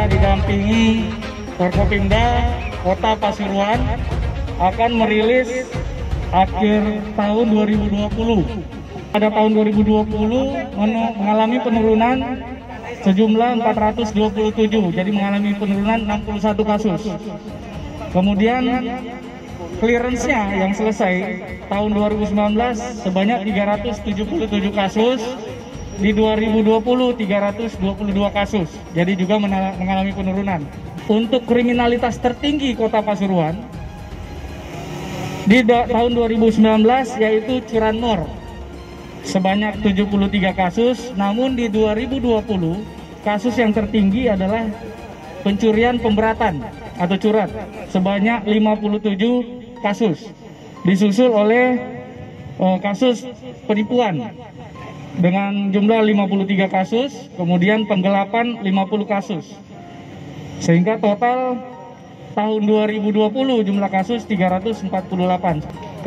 saya didampingi Forkopimda Kota Pasuruan akan merilis akhir tahun 2020. Pada tahun 2020 mengalami penurunan sejumlah 427, jadi mengalami penurunan 61 kasus. Kemudian clearance-nya yang selesai tahun 2019 sebanyak 377 kasus, di 2020 322 kasus, jadi juga mengalami penurunan. Untuk kriminalitas tertinggi Kota Pasuruan di tahun 2019 yaitu curanmor sebanyak 73 kasus, namun di 2020 kasus yang tertinggi adalah pencurian pemberatan atau curat sebanyak 57 kasus, disusul oleh kasus penipuan dengan jumlah 53 kasus, kemudian penggelapan 50 kasus, sehingga total tahun 2020 jumlah kasus 348.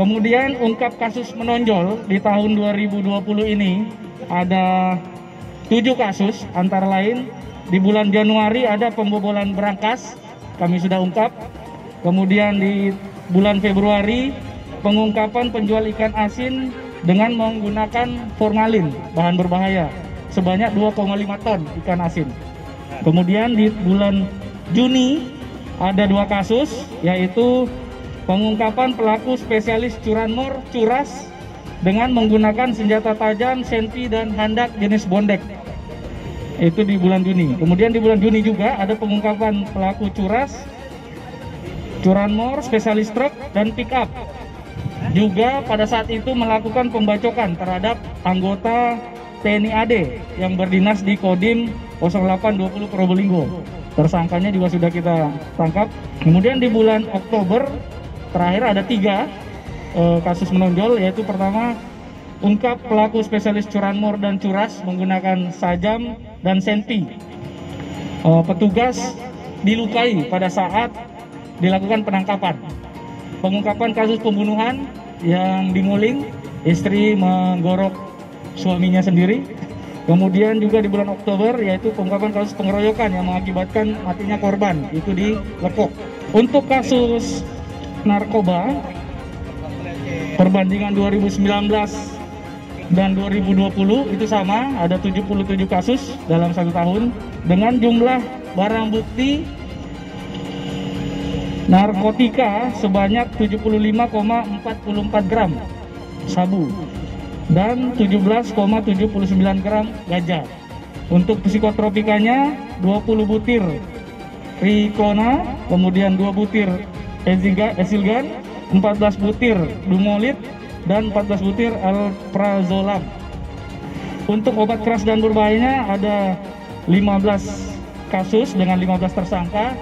Kemudian ungkap kasus menonjol di tahun 2020 ini ada 7 kasus, antara lain di bulan Januari ada pembobolan berangkas, kami sudah ungkap. Kemudian di bulan Februari pengungkapan penjual ikan asin dengan menggunakan formalin, bahan berbahaya, sebanyak 2,5 ton ikan asin. Kemudian di bulan Juni ada 2 kasus, yaitu pengungkapan pelaku spesialis curanmor curas dengan menggunakan senjata tajam, senpi, dan handak jenis bondek. Itu di bulan Juni. Kemudian di bulan Juni juga ada pengungkapan pelaku curanmor spesialis truk dan pick up. Juga pada saat itu melakukan pembacokan terhadap anggota TNI AD yang berdinas di Kodim 0820 Probolinggo. Tersangkanya juga sudah kita tangkap. Kemudian di bulan Oktober terakhir ada 3 kasus menonjol, yaitu pertama ungkap pelaku spesialis curanmor dan curas menggunakan sajam dan senpi. Petugas dilukai pada saat dilakukan penangkapan. Pengungkapan kasus pembunuhan yang dimuling, istri menggorok suaminya sendiri. Kemudian juga di bulan Oktober yaitu pengungkapan kasus pengeroyokan yang mengakibatkan matinya korban, itu di Lekok. Untuk kasus narkoba, perbandingan 2019 dan 2020 itu sama, ada 77 kasus dalam 1 tahun dengan jumlah barang bukti narkotika sebanyak 75,44 gram sabu dan 17,79 gram ganja. Untuk psikotropikanya 20 butir Ricona, kemudian 2 butir Esilgan, 14 butir Dumolit, dan 14 butir Alprazolam. Untuk obat keras dan berbahayanya ada 15 kasus dengan 15 tersangka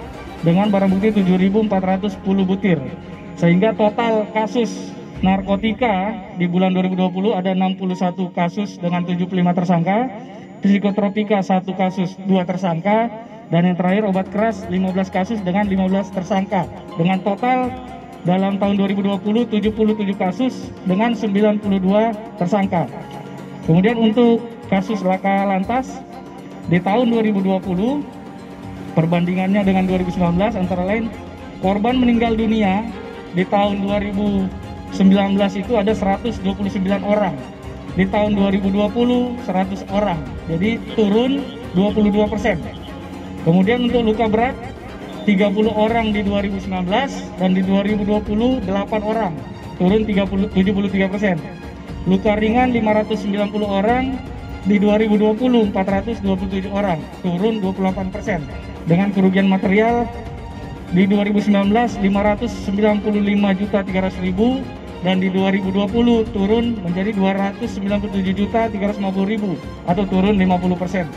dengan barang bukti 7.410 butir, sehingga total kasus narkotika di bulan 2020 ada 61 kasus dengan 75 tersangka, psikotropika 1 kasus 2 tersangka, dan yang terakhir obat keras 15 kasus dengan 15 tersangka, dengan total dalam tahun 2020 77 kasus dengan 92 tersangka. Kemudian untuk kasus laka lantas di tahun 2020 perbandingannya dengan 2019 antara lain korban meninggal dunia di tahun 2019 itu ada 129 orang, di tahun 2020 100 orang, jadi turun 22%. Kemudian untuk luka berat 30 orang di 2019 dan di 2020 8 orang, turun 73%. Luka ringan 590 orang, di 2020 427 orang, turun 28%. Dengan kerugian material di 2019 595.300.000 dan di 2020 turun menjadi 297.350.000 atau turun 50%.